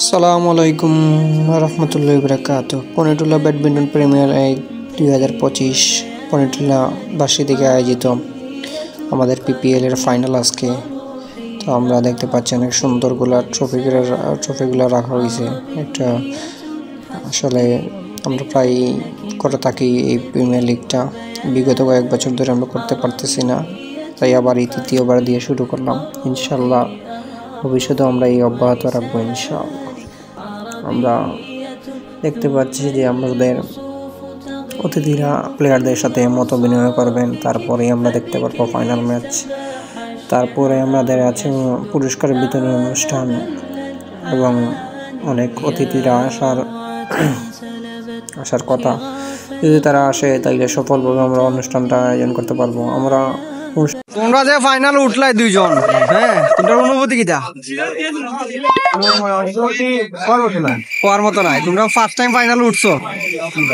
আসসালামু আলাইকুম রহমতুল্লাহি বারাকাতুহু। পনেটুলা ব্যাডমিন্টন প্রিমিয়ার লিগ 2025 পনেটুলা বার্ষিক থেকে আয়োজিত আমাদের পিপিএল এর ফাইনাল আজকে। তো আমরা দেখতে পাচ্ছি অনেক সুন্দরগুলা ট্রফিগুলো রাখা হয়েছে। এটা আসলে আমরা প্রায় করে থাকি এই প্রিমিয়ার লিগটা, বিগত কয়েক বছর ধরে আমরা করতে পারতেছি না, তাই আবার এই তৃতীয়বার দিয়ে শুরু করলাম। ইনশাল্লাহ ভবিষ্যতে আমরা এই অব্যাহত রাখবো ইনশাআল্লাহ। আমরা দেখতে পাচ্ছি যে আমাদের অতিথিরা প্লেয়ারদের সাথে মত বিনিময় করবেন, তারপরে আমরা দেখতে পারবো ফাইনাল ম্যাচ। তারপরে আমাদের আছে পুরস্কার বিতরণ অনুষ্ঠান এবং অনেক অতিথিরা আসার কথা। যদি তারা আসে তাইলে সফলভাবে আমরা অনুষ্ঠানটা আয়োজন করতে পারবো। তোমরা যে ফাইনাল উঠলাই দুইজন, হ্যাঁ, তোমার অনুভূতি কিটা? হওয়ার মতো নাই। তোমরা ফার্স্ট টাইম ফাইনাল উঠছো,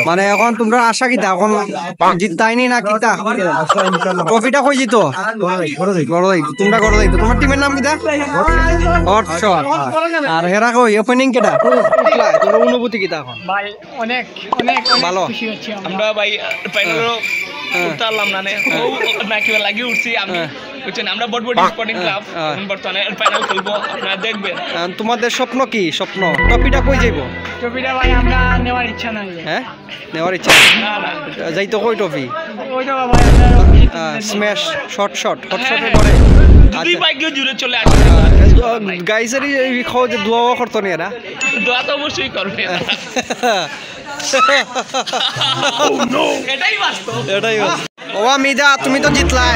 মানে এখন তোমরা আশা কিটা? এখন জিতাইনি না কিটা? ট্রফিটা কই জিতো? তোমরা গড় যাইতো। তোমার টিমের নাম কিটা? আর হেরা কই ওপেনিং কেটা? তোমরা অনুভূতি কিটা এখন? ভাই অনেক অনেক ভালো। খুশি হচ্ছি আমরা ভাই ফাইনালও উঠতে পারলাম না নাকি লাগি উঠছি আমি বুঝছেন। আমরা বটবটি স্পোর্টিং ক্লাব বর্তমানে ফাইনাল খেলবো, আপনারা দেখবেন। তোমাদের স্বপ্ন কি? স্বপ্ন ট্রফিটা কই যাইবো? ট্রফিটা ভাই আমরা নেওয়ার ইচ্ছা নাই। হ্যাঁ, নেওয়ার ইচ্ছা না না যাইতো কই ট্রফি? ওইটা ভাই আপনারা স্ম্যাশ হটশটের পরে দুই বাইকেও জুড়ে চলে আসে। গাইসারি খাও যে দোয়া করতো না এরা? দোয়া তো অবশ্যই করবে, এটাই বাস্তব। ও মিদা, তুমি তো জিতলাই,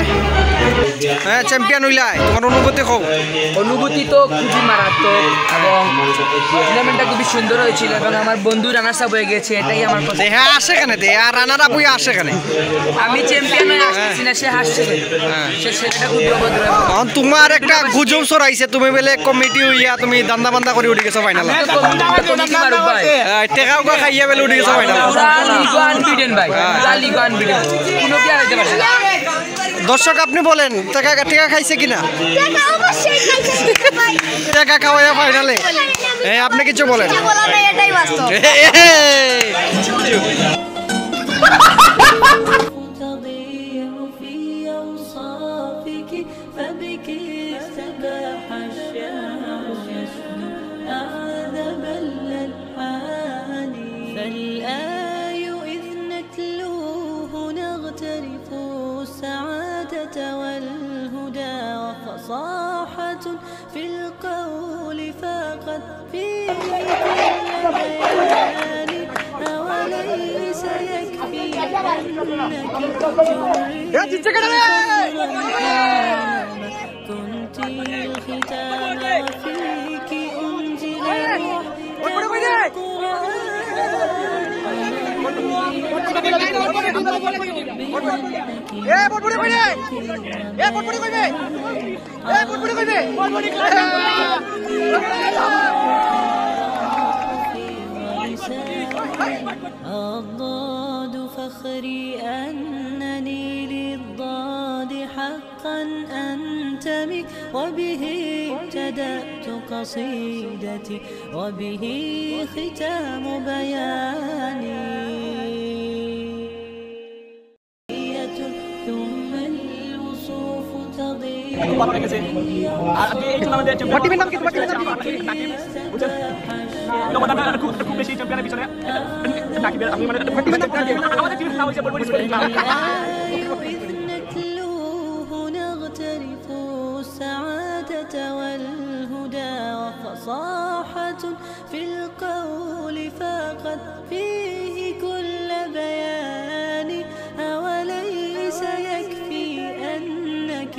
হ্যাঁ, চ্যাম্পিয়ন হইলাই। তোমার অনুভূতি কও। অনুভূতি তো খুবই মারাত্মক এবং টুর্নামেন্টটা খুবই সুন্দর হয়েছিল এবং আমার বন্ধু রানার্স আপ হয়ে গেছে, এটাই আমার কথা। হ্যাঁ, আসে কেন দে আর রানার আপ আসে কেন? আমি চ্যাম্পিয়ন হয়ে আসছি না, সে হাসছে। সেটা খুবই অভদ্র। এখন তোমার একটা গুজব ছড়াইছে, তুমি বেলে কমিটি হইয়া তুমি দান্দা বান্দা করে উঠে গেছো ফাইনালে। টেকাও খাইয়া বেলে উঠে গেছো ফাইনালে। দর্শক আপনি বলেন, টেকা খাইছে কিনা? টেকা খাওয়াইয়া ফাইনালে আপনি কিছু বলেন। والهدى وفصاحة في القول فقد فيه بيان أوليس يكفي أنك كنت الختام وفيك أنزل الضاد فخري أنني للضاد حقا أنتمي وبه ابتدأت قصيدتي وبه ختام بياني ثم الوصوف تضيع খুব বেশি চ্যাম্পিয়নের পিছনে نتلوه نغترف السعادة والهدى وفصاحة في القول فقد فيه كل بيان أوليس يكفي أنك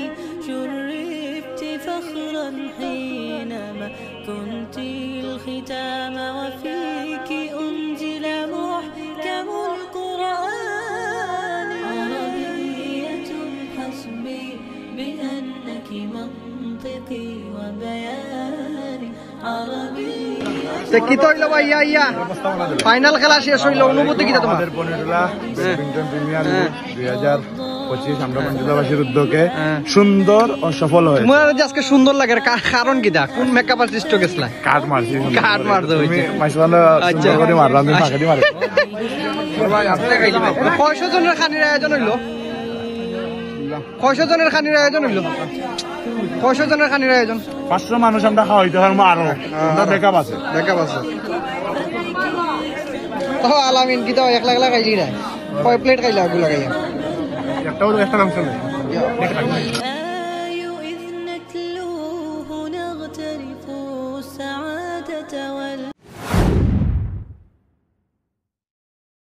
شرفت فخرا حينما كنت الختام وفيك أنزل محكم القرآن عربية حسبي بأنك منطقي وبياني عربية কি তো হইলো ভাই? ইয়া ফাইনাল খেলা শেষ হইলো, অনুভূতি কি তোমার? আমাদের পনেটুলা ব্যাডমিন্টন প্রিমিয়ার লিগ 2025 আমরা পঞ্চুলাবাসীর উদ্যোগে সুন্দর ও সফল হয়েছে। তোমার যে আজকে সুন্দর লাগে কারণ কি দা কোন মেকআপ আর্টিস্ট গেছলা? কাট মারছি, কাট মারতে হইছে। মাইসবালা সুন্দর করে মারলাম, আমি ফাঁকাটি মারি। ভাই আপনি খাইলি ভাই। কয়শো জনের খানির আয়োজন হইলো? কয়শো জনের খানির আয়োজন হইলো? কয়শো জনের খানির আয়োজন? 500 মানুষ আমরা খাওয়াইতে পারবো আরো। আমরা মেকআপ আছে। মেকআপ আছে। ও আলামিন কি তো একলা একলা খাইলি না? কয় প্লেট খাইলা ওগুলা খাইয়া? একটা মাংস নেই।